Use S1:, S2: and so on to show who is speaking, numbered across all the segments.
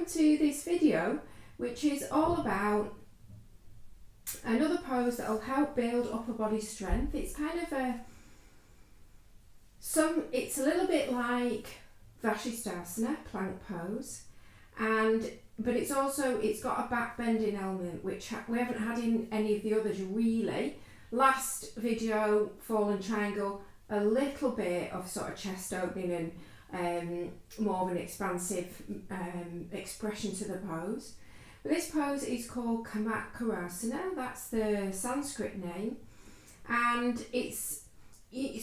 S1: to this video, which is all about another pose that will help build upper body strength. It's kind of it's a little bit like Camatkarasana, plank pose, but it's got a back bending element, which we haven't had in any of the others really. Last video, fallen triangle, a little bit of sort of chest opening and more of an expansive expression to the pose. But this pose is called Camatkarasana, that's the Sanskrit name, and it's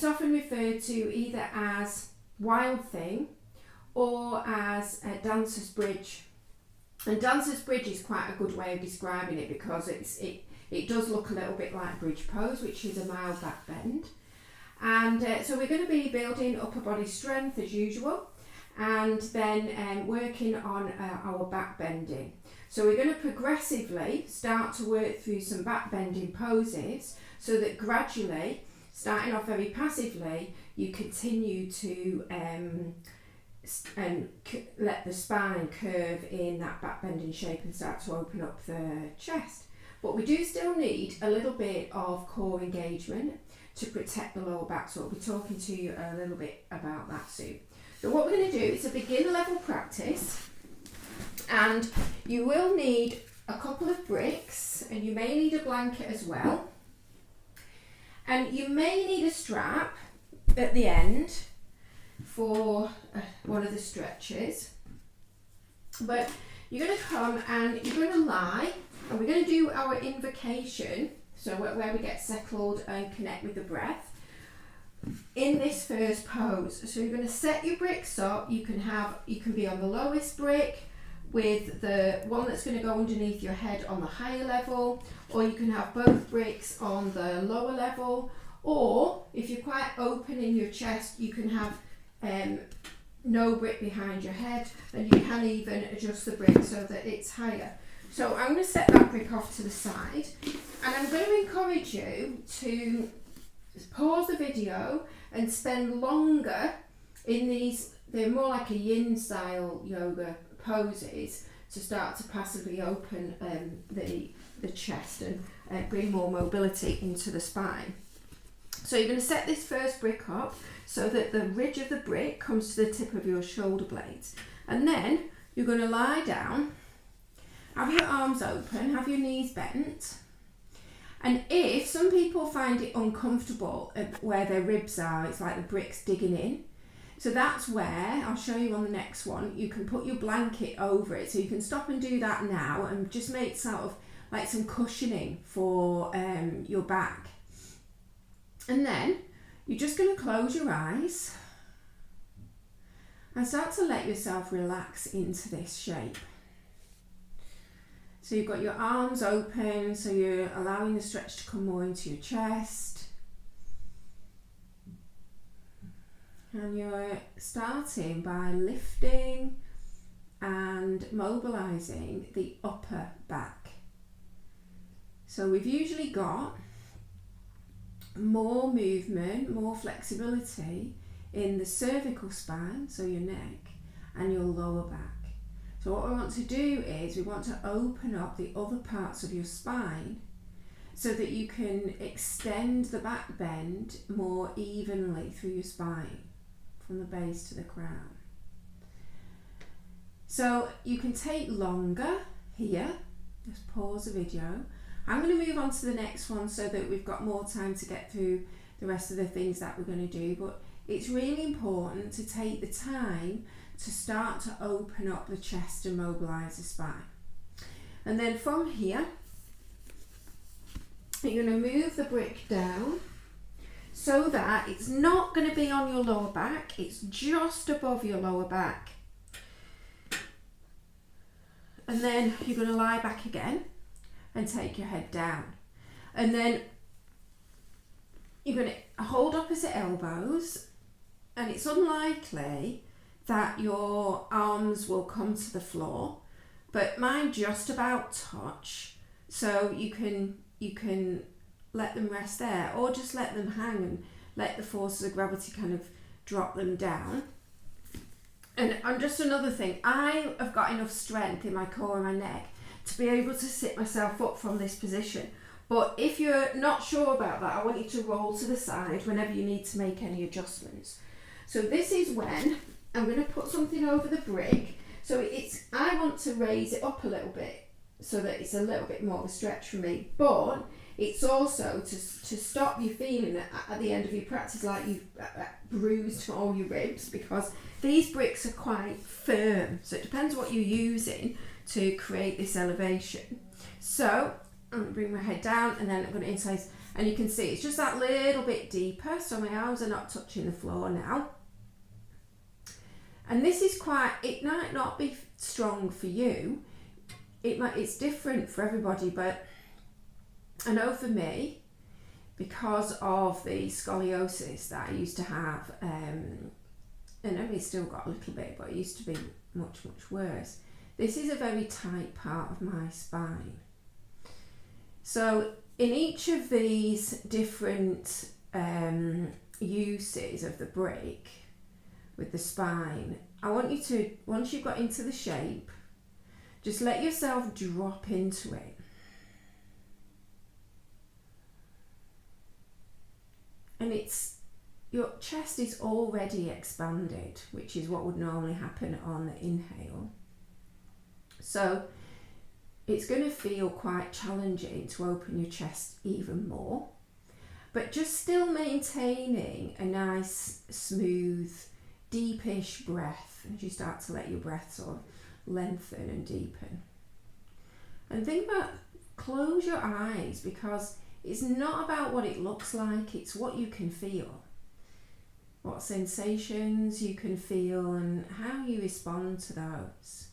S1: often referred to either as wild thing or as a dancer's bridge. And dancer's bridge is quite a good way of describing it, because it does look a little bit like bridge pose, which is a mild back bend. And so we're going to be building upper body strength as usual, and then working on our back bending. So we're going to progressively start to work through some back bending poses, so that gradually, starting off very passively, you continue to let the spine curve in that back bending shape and start to open up the chest. But we do still need a little bit of core engagement to protect the lower back, so I'll be talking to you a little bit about that soon. So what we're going to do is a beginner level practice, and you will need a couple of bricks, and you may need a blanket as well, and you may need a strap at the end for one of the stretches. But you're going to come and you're going to lie, and we're going to do our invocation, so where we get settled and connect with the breath in this first pose. So you're going to set your bricks up. You can be on the lowest brick with the one that's going to go underneath your head on the higher level, or you can have both bricks on the lower level, or if you're quite open in your chest, you can have no brick behind your head, and you can even adjust the brick so that it's higher. So I'm going to set that brick off to the side, and I'm going to encourage you to pause the video and spend longer in these. They're more like a yin style yoga poses, to start to passively open the chest and bring more mobility into the spine. So you're going to set this first brick up so that the ridge of the brick comes to the tip of your shoulder blades, and then you're going to lie down, have your arms open, have your knees bent, and if some people find it uncomfortable where their ribs are, it's like the bricks digging in, so that's where, I'll show you on the next one, you can put your blanket over it, so you can stop and do that now and just make sort of like some cushioning for your back. And then you're just going to close your eyes and start to let yourself relax into this shape. So you've got your arms open, so you're allowing the stretch to come more into your chest. And you're starting by lifting and mobilising the upper back. So we've usually got more movement, more flexibility in the cervical spine, so your neck, and your lower back. So what we want to do is we want to open up the other parts of your spine so that you can extend the back bend more evenly through your spine from the base to the crown. So you can take longer here, just pause the video. I'm going to move on to the next one so that we've got more time to get through the rest of the things that we're going to do, but it's really important to take the time to start to open up the chest and mobilise the spine. And then from here, you're going to move the brick down so that it's not going to be on your lower back, it's just above your lower back. And then you're going to lie back again and take your head down. And then you're going to hold opposite elbows, and it's unlikely that your arms will come to the floor, but mine just about touch, so you can let them rest there, or just let them hang and let the forces of gravity kind of drop them down. And just another thing, I have got enough strength in my core and my neck to be able to sit myself up from this position. But if you're not sure about that, I want you to roll to the side whenever you need to make any adjustments. So this is when I'm going to put something over the brick. So I want to raise it up a little bit so that it's a little bit more of a stretch for me. But it's also to stop you feeling at the end of your practice like you've bruised all your ribs, because these bricks are quite firm. So it depends what you're using to create this elevation. So I'm going to bring my head down and then I'm going to incise, and you can see it's just that little bit deeper, so my arms are not touching the floor now. And this is it might not be strong for you, it's different for everybody, but I know for me, because of the scoliosis that I used to have, and I've still got a little bit, but it used to be much worse, this is a very tight part of my spine. So in each of these different uses of the brick with the spine, I want you to, once you've got into the shape, just let yourself drop into it. And your chest is already expanded, which is what would normally happen on the inhale. So it's going to feel quite challenging to open your chest even more, but just still maintaining a nice, smooth, deepish breath as you start to let your breath sort of lengthen and deepen. And think about, close your eyes, because it's not about what it looks like, it's what you can feel. What sensations you can feel and how you respond to those.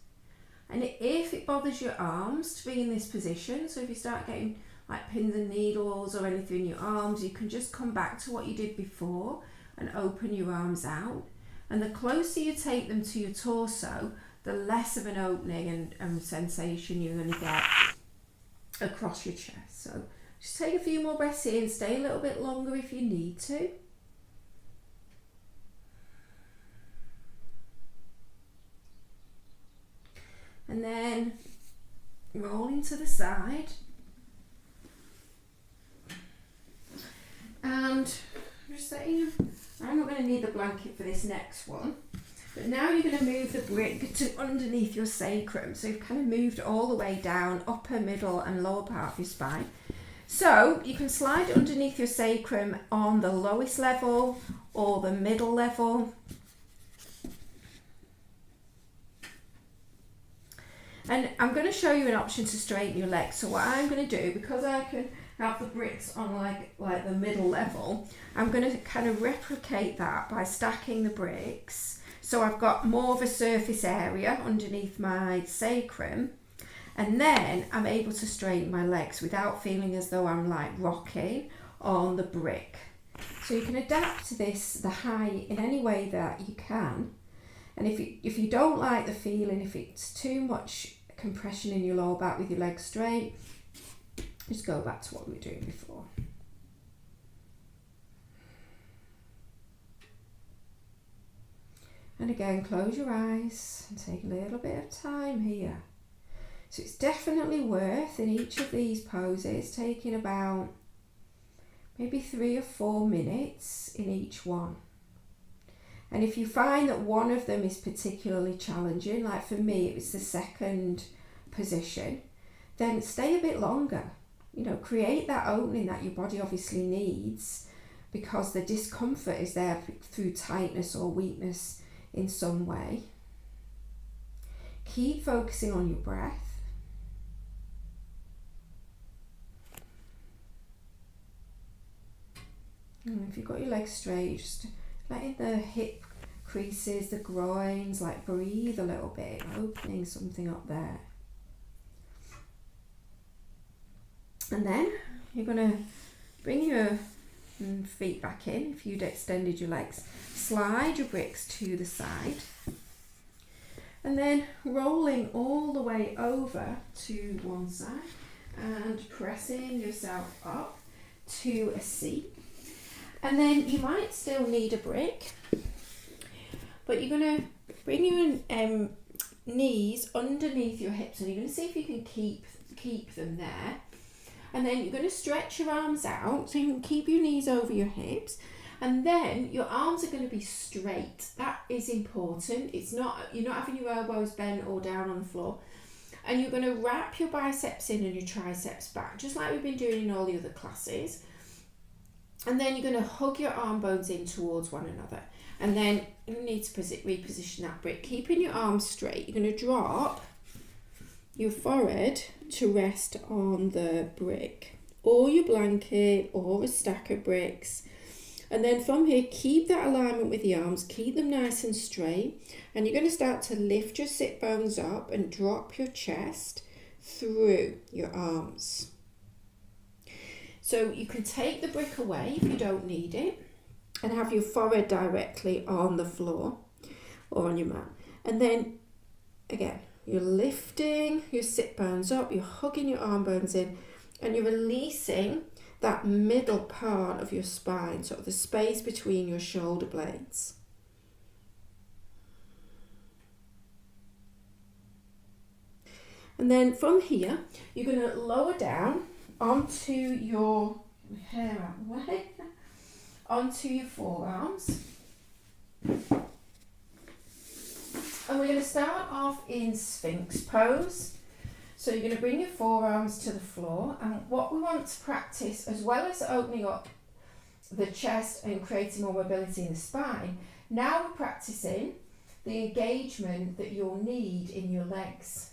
S1: And if it bothers your arms to be in this position, so if you start getting like pins and needles or anything in your arms, you can just come back to what you did before and open your arms out. And the closer you take them to your torso, the less of an opening and sensation you're going to get across your chest. So just take a few more breaths in, stay a little bit longer if you need to. And then rolling to the side. And just saying, I'm not going to need the blanket for this next one. But now you're going to move the brick to underneath your sacrum. So you've kind of moved all the way down, upper, middle and lower part of your spine. So you can slide it underneath your sacrum on the lowest level or the middle level. And I'm going to show you an option to straighten your legs. So what I'm going to do, because I can have the bricks on like the middle level, I'm going to kind of replicate that by stacking the bricks. So I've got more of a surface area underneath my sacrum, and then I'm able to straighten my legs without feeling as though I'm like rocking on the brick. So you can adapt the height in any way that you can. And if you don't like the feeling, if it's too much compression in your lower back with your legs straight, just go back to what we were doing before. And again, close your eyes and take a little bit of time here. So it's definitely worth, in each of these poses, taking about maybe 3 or 4 minutes in each one. And if you find that one of them is particularly challenging, like for me it was the second position, then stay a bit longer. You know, create that opening that your body obviously needs, because the discomfort is there through tightness or weakness in some way. Keep focusing on your breath. And if you've got your legs straight, just letting the hip creases, the groins, like breathe a little bit, opening something up there. And then you're going to bring your feet back in if you'd extended your legs. Slide your bricks to the side. And then rolling all the way over to one side and pressing yourself up to a seat. And then you might still need a brick, but you're going to Bring your knees underneath your hips, and you're going to see if you can keep them there. And then you're going to stretch your arms out so you can keep your knees over your hips. And then your arms are going to be straight. That is important. You're not having your elbows bent or down on the floor. And you're going to wrap your biceps in and your triceps back, just like we've been doing in all the other classes. And then you're going to hug your arm bones in towards one another. And then you need to reposition that brick. Keeping your arms straight, you're going to drop your forehead to rest on the brick, or your blanket, or a stack of bricks. And then from here, keep that alignment with the arms, keep them nice and straight. And you're going to start to lift your sit bones up and drop your chest through your arms. So you can take the brick away if you don't need it and have your forehead directly on the floor or on your mat. And then again, you're lifting your sit bones up, you're hugging your arm bones in, and you're releasing that middle part of your spine, sort of the space between your shoulder blades. And then from here, you're going to lower down onto your hair out of the way, onto your forearms. And we're going to start off in Sphinx pose. So you're going to bring your forearms to the floor, and what we want to practice, as well as opening up the chest and creating more mobility in the spine, now we're practicing the engagement that you'll need in your legs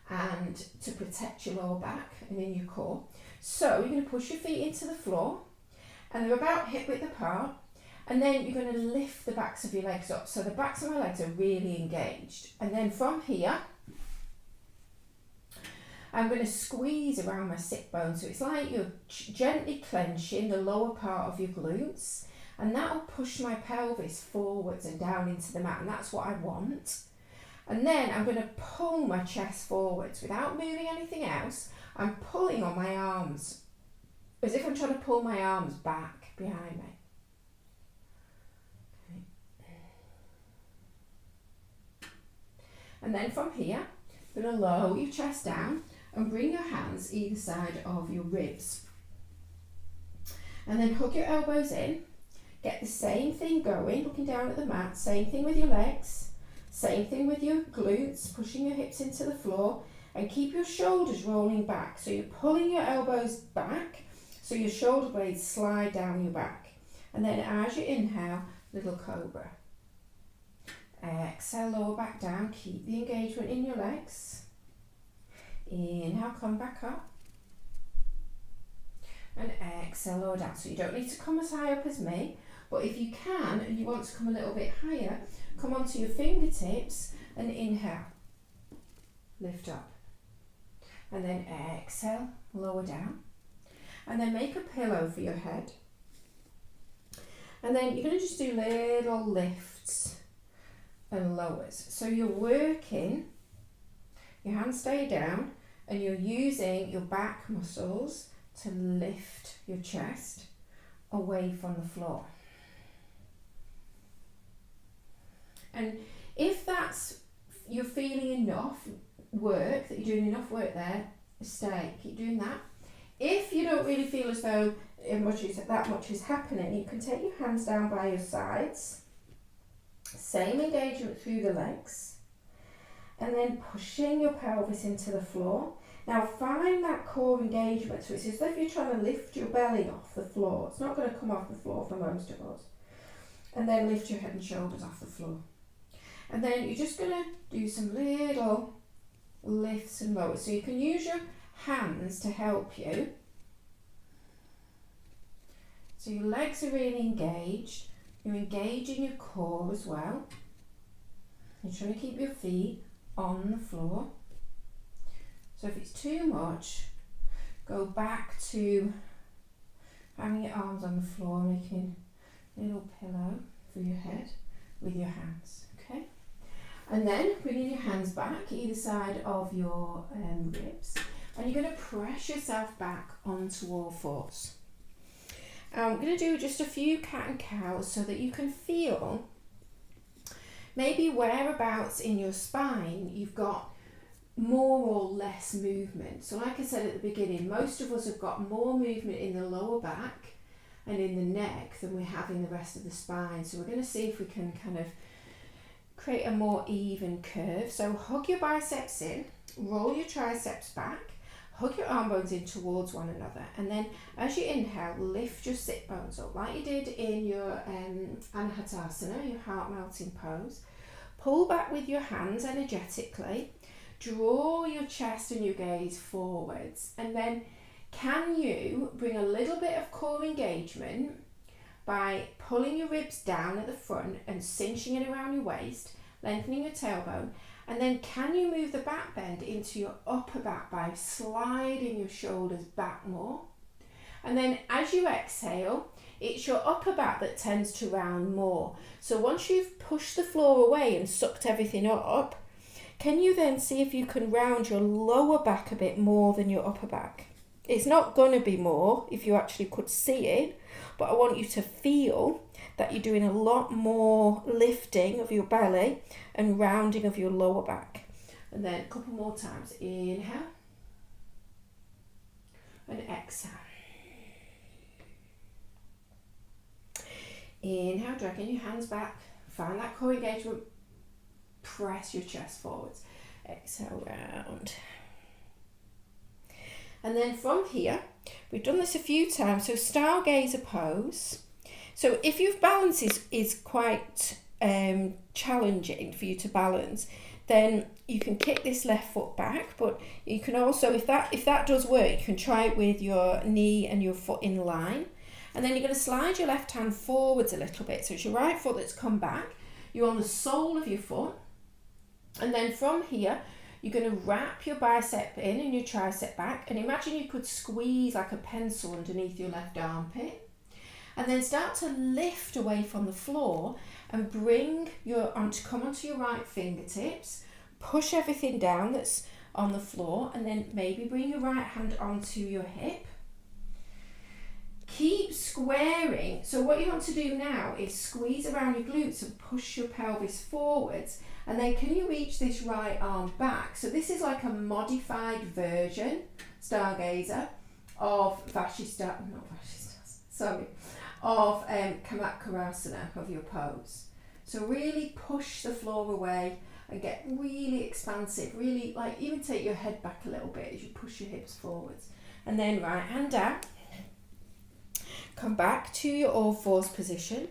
S1: and to protect your lower back and in your core. So you're going to push your feet into the floor, and they're about hip width apart, and then you're going to lift the backs of your legs up. So the backs of my legs are really engaged. And then from here, I'm going to squeeze around my sit bone. So it's like you're gently clenching the lower part of your glutes, and that will push my pelvis forwards and down into the mat, and that's what I want. And then I'm going to pull my chest forwards without moving anything else. I'm pulling on my arms as if I'm trying to pull my arms back behind me. And then from here, you're going to lower your chest down and bring your hands either side of your ribs. And then hug your elbows in. Get the same thing going, looking down at the mat. Same thing with your legs. Same thing with your glutes, pushing your hips into the floor. And keep your shoulders rolling back. So you're pulling your elbows back, so your shoulder blades slide down your back. And then as you inhale, little cobra. Exhale, lower back down. Keep the engagement in your legs. Inhale, come back up. And exhale, lower down. So you don't need to come as high up as me, but if you can and you want to come a little bit higher, come onto your fingertips and inhale. Lift up. And then exhale, lower down. And then make a pillow for your head. And then you're going to just do little lifts and lowers. So you're working, your hands stay down, and you're using your back muscles to lift your chest away from the floor. And if that's, you're feeling enough work, that you're doing enough work there, stay, keep doing that. If you don't really feel as though that much is happening, you can take your hands down by your sides, same engagement through the legs, and then pushing your pelvis into the floor. Now find that core engagement, so it's as if you're trying to lift your belly off the floor. It's not going to come off the floor for most of us. And then lift your head and shoulders off the floor. And then you're just going to do some little lifts and lowers. So you can use your hands to help you. So your legs are really engaged. You're engaging your core as well. You're trying to keep your feet on the floor. So if it's too much, go back to having your arms on the floor, making a little pillow for your head with your hands, okay? And then bringing your hands back either side of your ribs, and you're going to press yourself back onto all fours. I'm going to do just a few cat and cows so that you can feel maybe whereabouts in your spine you've got more or less movement. So like I said at the beginning, most of us have got more movement in the lower back and in the neck than we have in the rest of the spine. So we're going to see if we can kind of create a more even curve. So hug your biceps in, roll your triceps back, hug your arm bones in towards one another, and then as you inhale, lift your sit bones up like you did in your Camatkarasana, your heart melting pose. Pull back with your hands energetically, draw your chest and your gaze forwards, and then can you bring a little bit of core engagement by pulling your ribs down at the front and cinching it around your waist, lengthening your tailbone, and then can you move the back bend into your upper back by sliding your shoulders back more? And then as you exhale, it's your upper back that tends to round more. So once you've pushed the floor away and sucked everything up, can you then see if you can round your lower back a bit more than your upper back? It's not going to be more if you actually could see it, but I want you to feel that you're doing a lot more lifting of your belly and rounding of your lower back. And then a couple more times. Inhale and exhale. Inhale, dragging your hands back. Find that core engagement. Press your chest forwards. Exhale, round. And then from here, we've done this a few times, so stargazer pose. So if your balance is quite challenging for you to balance, then you can kick this left foot back, but you can also, if that does work, you can try it with your knee and your foot in line. And then you're going to slide your left hand forwards a little bit. So it's your right foot that's come back. You're on the sole of your foot. And then from here, you're going to wrap your bicep in and your tricep back, and imagine you could squeeze like a pencil underneath your left armpit, and then start to lift away from the floor and come onto your right fingertips, push everything down that's on the floor, and then maybe bring your right hand onto your hip. Keep squaring. So what you want to do now is squeeze around your glutes and push your pelvis forwards. And then can you reach this right arm back? So this is like a modified version, stargazer, of Camatkarasana, of your pose. So really push the floor away and get really expansive, really like even take your head back a little bit as you push your hips forwards. And then right hand down, come back to your all fours position.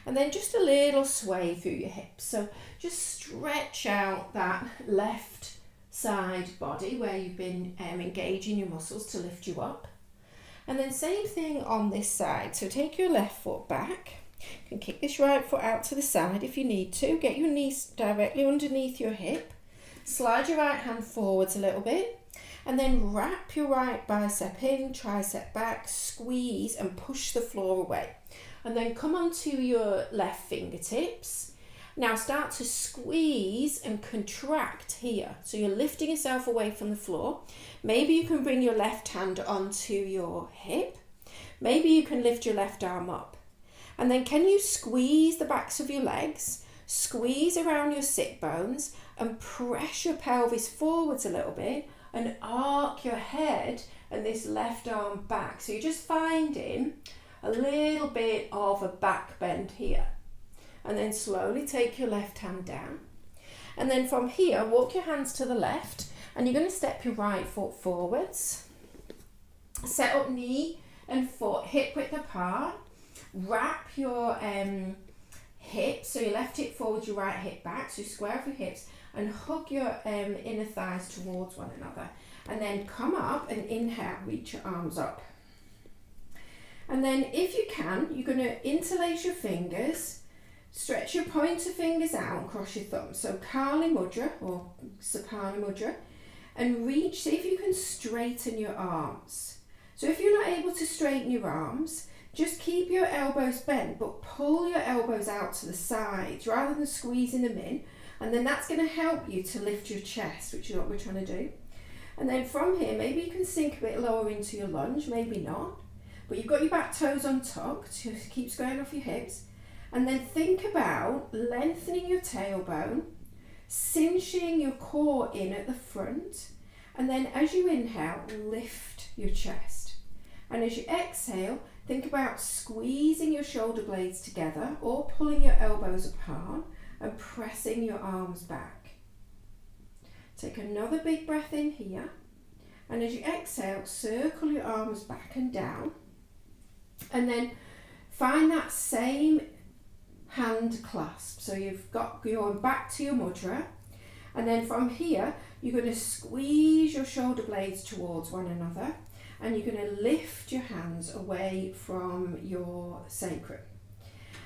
S1: And then just a little sway through your hips. So just stretch out that left side body where you've been engaging your muscles to lift you up. And then same thing on this side. So take your left foot back. You can kick this right foot out to the side if you need to. Get your knees directly underneath your hip. Slide your right hand forwards a little bit. And then wrap your right bicep in, tricep back, squeeze and push the floor away. And then come onto your left fingertips. Now start to squeeze and contract here. So you're lifting yourself away from the floor. Maybe you can bring your left hand onto your hip. Maybe you can lift your left arm up. And then can you squeeze the backs of your legs, squeeze around your sit bones and press your pelvis forwards a little bit and arc your head and this left arm back. So you're just finding a little bit of a back bend here. And then slowly take your left hand down. And then from here, walk your hands to the left and you're going to step your right foot forwards. Set up knee and foot hip width apart. Wrap your hips, so your left hip forward, your right hip back, so square off your hips and hug your inner thighs towards one another. And then come up and inhale, reach your arms up. And then if you can, you're going to interlace your fingers, stretch your pointer fingers out and cross your thumbs. So Kali Mudra or Sapana Mudra, and reach, see if you can straighten your arms. So if you're not able to straighten your arms, just keep your elbows bent, but pull your elbows out to the sides rather than squeezing them in. And then that's going to help you to lift your chest, which is what we're trying to do. And then from here, maybe you can sink a bit lower into your lunge, maybe not. But you've got your back toes untucked, just keep squaring off your hips. And then think about lengthening your tailbone, cinching your core in at the front, and then as you inhale, lift your chest. And as you exhale, think about squeezing your shoulder blades together or pulling your elbows apart and pressing your arms back. Take another big breath in here, and as you exhale, circle your arms back and down, and then find that same hand clasp. So you've got your back to your mudra, and then from here you're going to squeeze your shoulder blades towards one another, and you're going to lift your hands away from your sacrum.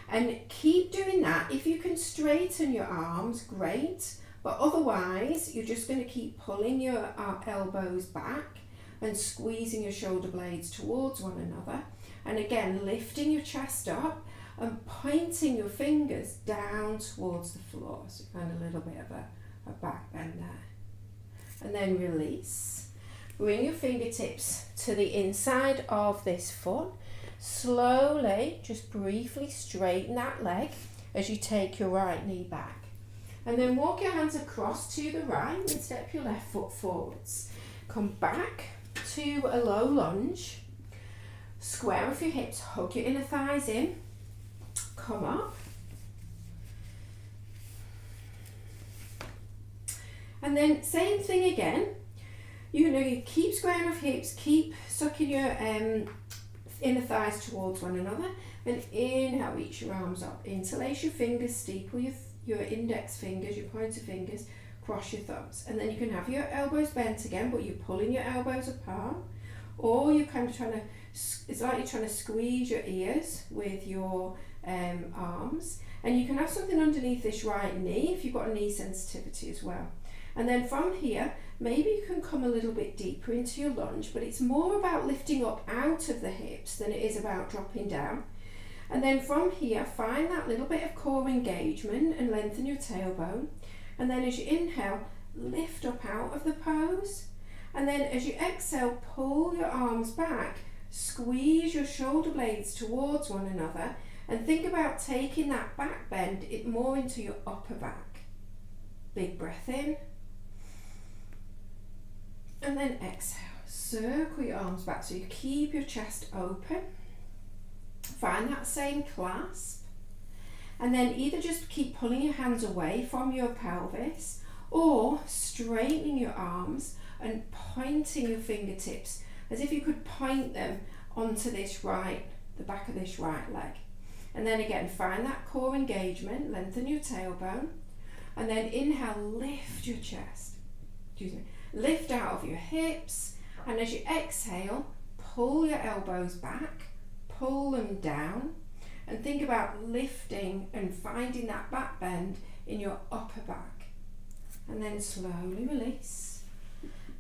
S1: And keep doing that. If you can straighten your arms, great, but otherwise you're just going to keep pulling your elbows back and squeezing your shoulder blades towards one another, and again lifting your chest up and pointing your fingers down towards the floor. So kind of a little bit of a back bend there. And then release. Bring your fingertips to the inside of this foot. Slowly, just briefly straighten that leg as you take your right knee back. And then walk your hands across to the right and step your left foot forwards. Come back to a low lunge. Square off your hips, hug your inner thighs in. Come up. And then same thing again. You're going to keep squaring off hips, keep sucking your inner thighs towards one another, and inhale, reach your arms up. Interlace your fingers, steeple your index fingers, your pointer fingers, cross your thumbs. And then you can have your elbows bent again, but you're pulling your elbows apart, or you're kind of trying to, it's like you're trying to squeeze your ears with your arms. And you can have something underneath this right knee if you've got a knee sensitivity as well. And then from here, maybe you can come a little bit deeper into your lunge, but it's more about lifting up out of the hips than it is about dropping down. And then from here, find that little bit of core engagement and lengthen your tailbone. And then as you inhale, lift up out of the pose. And then as you exhale, pull your arms back, squeeze your shoulder blades towards one another, and think about taking that back bend more into your upper back. Big breath in. And then exhale. Circle your arms back so you keep your chest open. Find that same clasp. And then either just keep pulling your hands away from your pelvis, or straightening your arms and pointing your fingertips as if you could point them onto this the back of this right leg. And then again, find that core engagement, lengthen your tailbone, and then inhale, lift your chest. Lift out of your hips, and as you exhale, pull your elbows back, pull them down, and think about lifting and finding that back bend in your upper back. And then slowly release.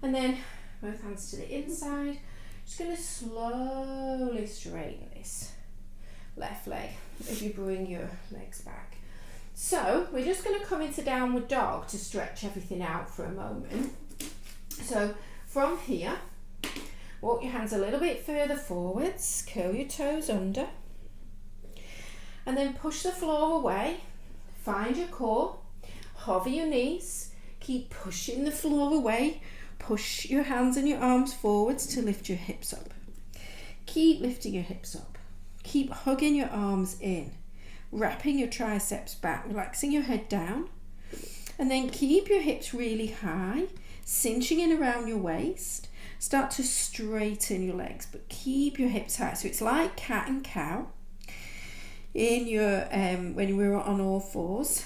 S1: And then both hands to the inside. Just going to slowly straighten this left leg as you bring your legs back. So we're just going to come into downward dog to stretch everything out for a moment. So from here, walk your hands a little bit further forwards, curl your toes under, and then push the floor away. Find your core, hover your knees, keep pushing the floor away, push your hands and your arms forwards to lift your hips up. Keep lifting your hips up, keep hugging your arms in, wrapping your triceps back, relaxing your head down, and then keep your hips really high, cinching in around your waist. Start to straighten your legs, but keep your hips high. So it's like cat and cow in your when we're on all fours.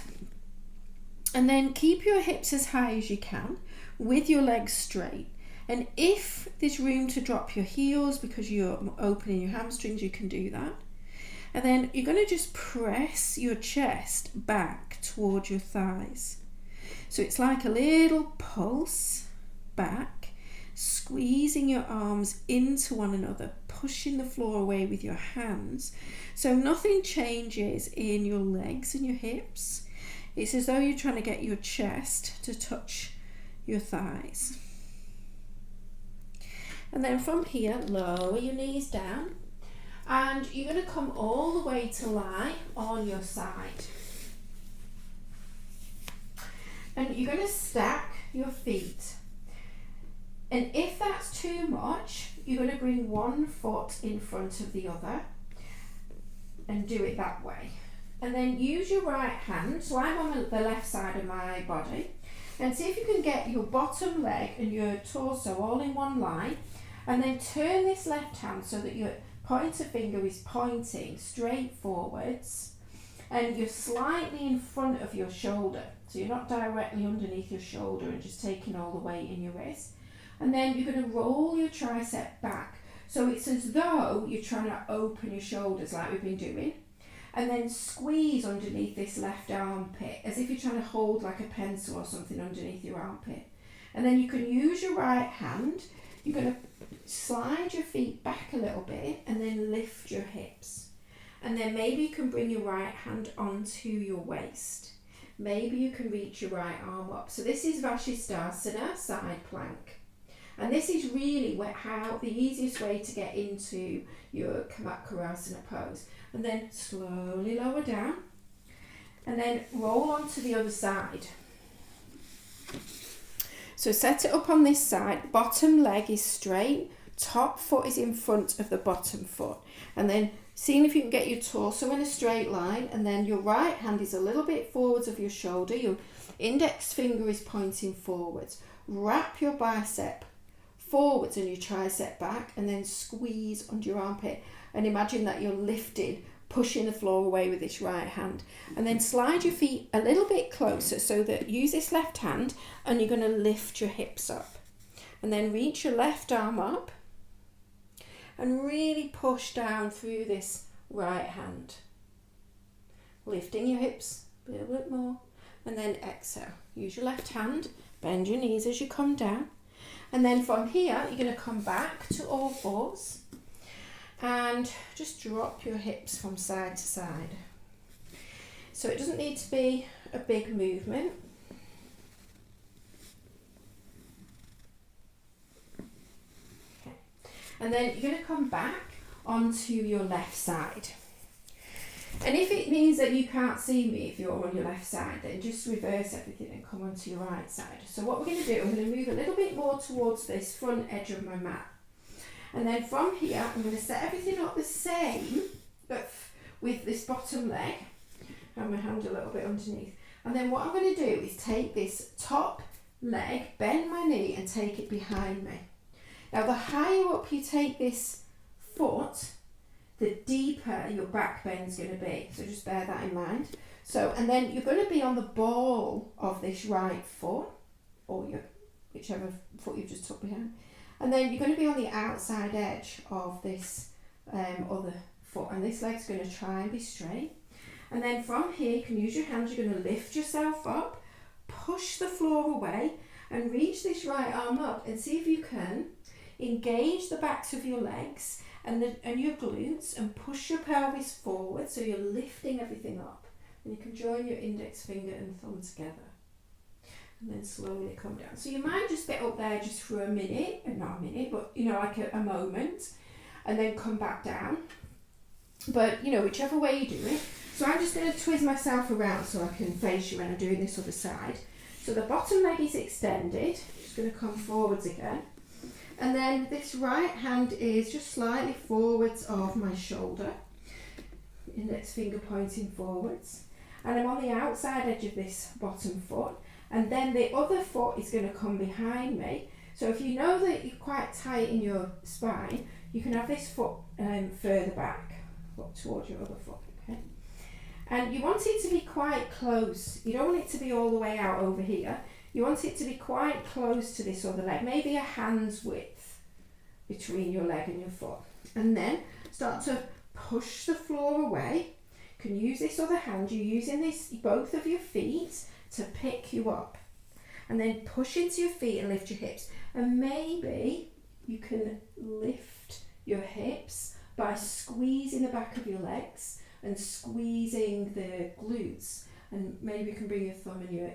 S1: And then keep your hips as high as you can with your legs straight. And if there's room to drop your heels because you're opening your hamstrings, you can do that. And then you're going to just press your chest back towards your thighs. So it's like a little pulse back, squeezing your arms into one another, pushing the floor away with your hands. So nothing changes in your legs and your hips. It's as though you're trying to get your chest to touch your thighs. And then from here, lower your knees down. And you're going to come all the way to lie on your side. And you're going to stack your feet. And if that's too much, you're going to bring one foot in front of the other and do it that way. And then use your right hand, so I'm on the left side of my body, and see if you can get your bottom leg and your torso all in one line, and then turn this left hand so that your pointer finger is pointing straight forwards and you're slightly in front of your shoulder, so you're not directly underneath your shoulder and just taking all the weight in your wrist. And then you're going to roll your tricep back, so it's as though you're trying to open your shoulders like we've been doing, and then squeeze underneath this left armpit as if you're trying to hold like a pencil or something underneath your armpit. And then you can use your right hand, you're going to slide your feet back a little bit and then lift your hips. And then maybe you can bring your right hand onto your waist. Maybe you can reach your right arm up. So this is Vashisthasana, side plank. And this is really how the easiest way to get into your Camatkarasana pose. And then slowly lower down and then roll onto the other side. So set it up on this side, bottom leg is straight, top foot is in front of the bottom foot. And then seeing if you can get your torso in a straight line, and then your right hand is a little bit forwards of your shoulder, your index finger is pointing forwards. Wrap your bicep forwards and your tricep back, and then squeeze under your armpit. And imagine that you're lifting, pushing the floor away with this right hand. And then slide your feet a little bit closer so that use this left hand and you're going to lift your hips up. And then reach your left arm up and really push down through this right hand. Lifting your hips a little bit more. And then exhale. Use your left hand, bend your knees as you come down. And then from here, you're going to come back to all fours and just drop your hips from side to side. So it doesn't need to be a big movement. Okay. And then you're going to come back onto your left side. And if it means that you can't see me if you're on your left side, then just reverse everything and come onto your right side. So what we're going to do, I'm going to move a little bit more towards this front edge of my mat. And then from here, I'm going to set everything up the same, but with this bottom leg, and my hand a little bit underneath. And then what I'm going to do is take this top leg, bend my knee and take it behind me. Now the higher up you take this foot, the deeper your back bend's going to be. So just bear that in mind. So, and then you're going to be on the ball of this right foot, or whichever foot you've just tucked behind. And then you're going to be on the outside edge of this other foot, and this leg's going to try and be straight. And then from here, you can use your hands, you're going to lift yourself up, push the floor away, and reach this right arm up, and see if you can engage the backs of your legs and your glutes, and push your pelvis forward so you're lifting everything up. And you can join your index finger and thumb together. And then slowly come down. So you might just get up there just for a minute, not a minute, but like a moment, and then come back down. But whichever way you do it. So I'm just going to twist myself around so I can face you when I'm doing this other side. So the bottom leg is extended, just going to come forwards again. And then this right hand is just slightly forwards of my shoulder, index finger pointing forwards. And I'm on the outside edge of this bottom foot. And then the other foot is going to come behind me. So if you know that you're quite tight in your spine, you can have this foot further back, up towards your other foot, okay? And you want it to be quite close. You don't want it to be all the way out over here. You want it to be quite close to this other leg, maybe a hand's width between your leg and your foot. And then start to push the floor away. You can use this other hand. You're using both of your feet to pick you up, and then push into your feet and lift your hips. And maybe you can lift your hips by squeezing the back of your legs and squeezing the glutes, and maybe you can bring your thumb and your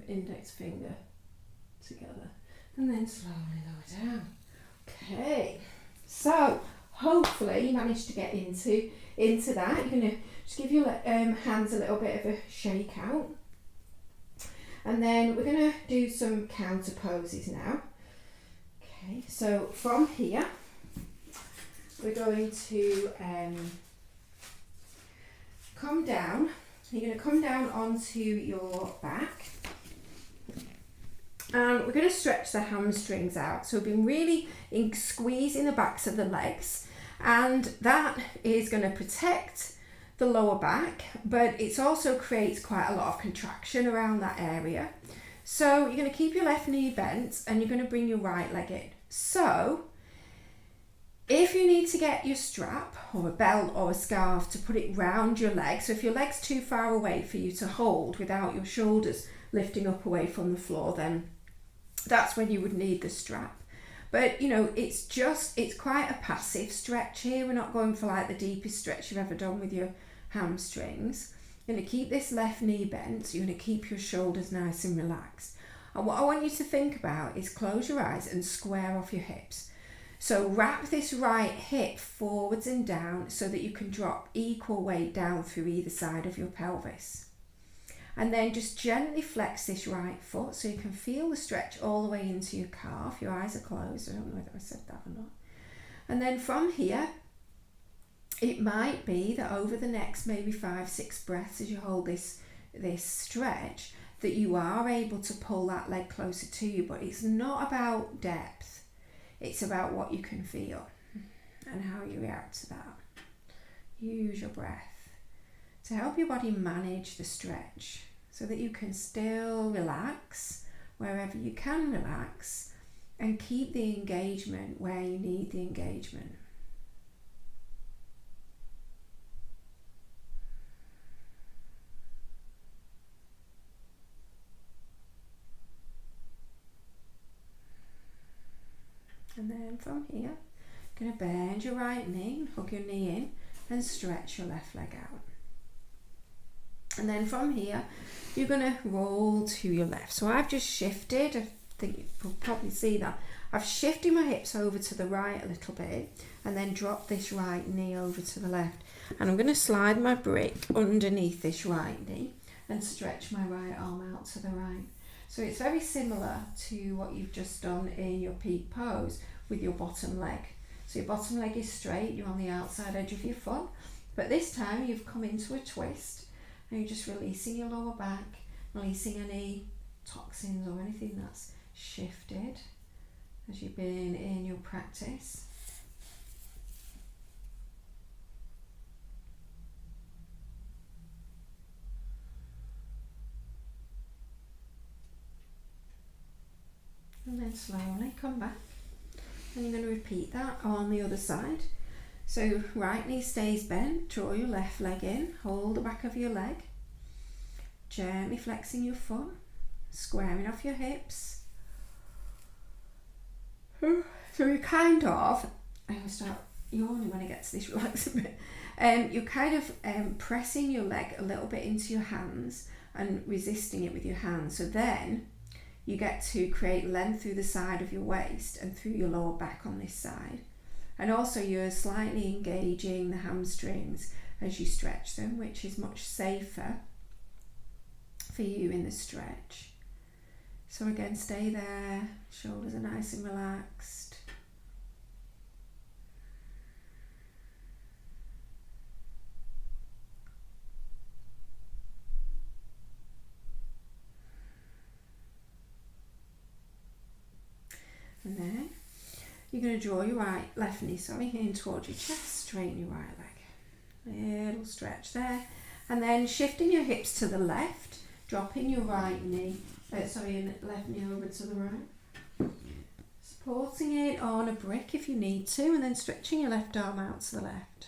S1: index finger together, and then slowly lower down. Okay, so hopefully you managed to get into that. You're going to just give your hands a little bit of a shake out. And then we're going to do some counter poses now. Okay, so from here, we're going to come down. You're going to come down onto your back. And we're going to stretch the hamstrings out. So we've been really squeezing the backs of the legs. And that is going to protect the lower back, but it also creates quite a lot of contraction around that area. So you're going to keep your left knee bent and you're going to bring your right leg in. So if you need to get your strap or a belt or a scarf to put it round your leg, so if your leg's too far away for you to hold without your shoulders lifting up away from the floor, then that's when you would need the strap. But you know, it's quite a passive stretch here. We're not going for like the deepest stretch you've ever done with your hamstrings. You're going to keep this left knee bent, so you're going to keep your shoulders nice and relaxed. And what I want you to think about is close your eyes and square off your hips. So wrap this right hip forwards and down so that you can drop equal weight down through either side of your pelvis. And then just gently flex this right foot so you can feel the stretch all the way into your calf. Your eyes are closed. I don't know whether I said that or not. And then from here, it might be that over the next maybe 5-6 breaths as you hold this stretch, that you are able to pull that leg closer to you. But it's not about depth. It's about what you can feel and how you react to that. Use your breath to help your body manage the stretch so that you can still relax wherever you can relax and keep the engagement where you need the engagement. And then from here, you're going to bend your right knee, hook your knee in and stretch your left leg out. And then from here, you're going to roll to your left. So I've just shifted, I think you'll probably see that. I've shifted my hips over to the right a little bit and then drop this right knee over to the left. And I'm going to slide my brick underneath this right knee and stretch my right arm out to the right. So it's very similar to what you've just done in your peak pose with your bottom leg. So your bottom leg is straight, you're on the outside edge of your foot, but this time you've come into a twist and you're just releasing your lower back, releasing any toxins or anything that's shifted as you've been in your practice. And then slowly come back and you're going to repeat that on the other side. So right knee stays bent, draw your left leg in, hold the back of your leg, gently flexing your foot, squaring off your hips. So you kind of, I always start yawning when I get to this relaxing bit, you're kind of pressing your leg a little bit into your hands and resisting it with your hands. So then you get to create length through the side of your waist and through your lower back on this side. And also you're slightly engaging the hamstrings as you stretch them, which is much safer for you in the stretch. So again, stay there, shoulders are nice and relaxed. And then you're going to draw your left knee in towards your chest, straighten your right leg. Little stretch there. And then shifting your hips to the left, dropping your left knee over to the right. Supporting it on a brick if you need to, and then stretching your left arm out to the left.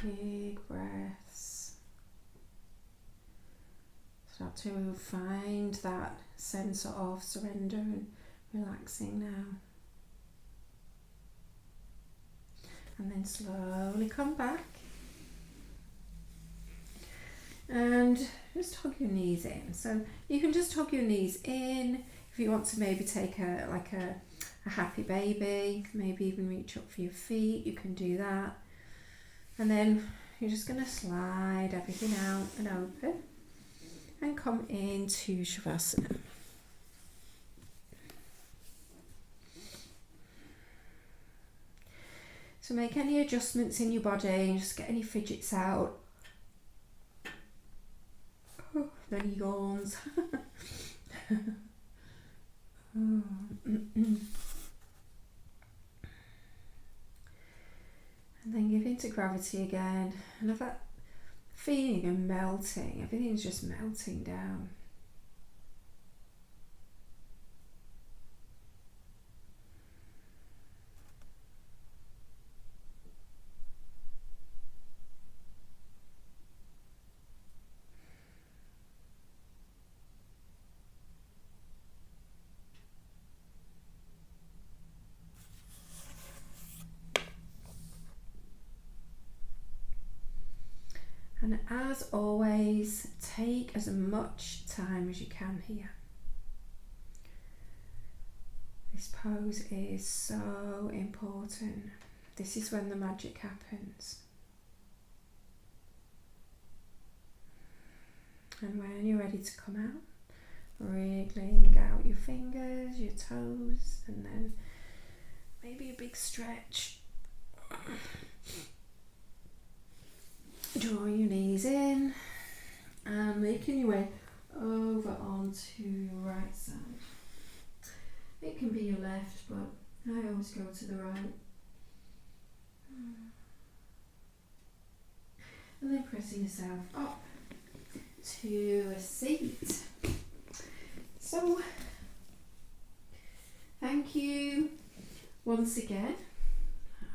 S1: Big breaths. Start to find that sense of surrender and relaxing now. And then slowly come back. And just hug your knees in. So you can just hug your knees in. If you want to maybe take a happy baby, maybe even reach up for your feet, you can do that. And then you're just going to slide everything out and open and come into Shavasana. So make any adjustments in your body, just get any fidgets out. Oh, then he yawns. And then give into gravity again. And have that feeling of melting. Everything's just melting down. And as always, take as much time as you can here. This pose is so important. This is when the magic happens. And when you're ready to come out, wriggling out your fingers, your toes, and then maybe a big stretch. Drawing your knees in and making your way over onto your right side. It can be your left, but I always go to the right. And then pressing yourself up to a seat. So, thank you once again.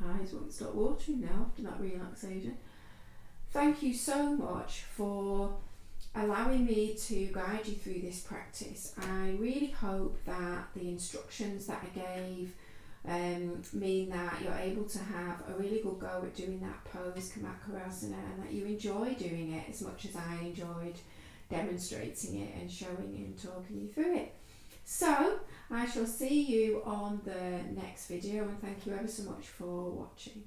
S1: Eyes won't stop watering now after that relaxation. Thank you so much for allowing me to guide you through this practice. I really hope that the instructions that I gave mean that you're able to have a really good go at doing that pose, Camatkarasana, and that you enjoy doing it as much as I enjoyed demonstrating it and showing you and talking you through it. So I shall see you on the next video, and thank you ever so much for watching.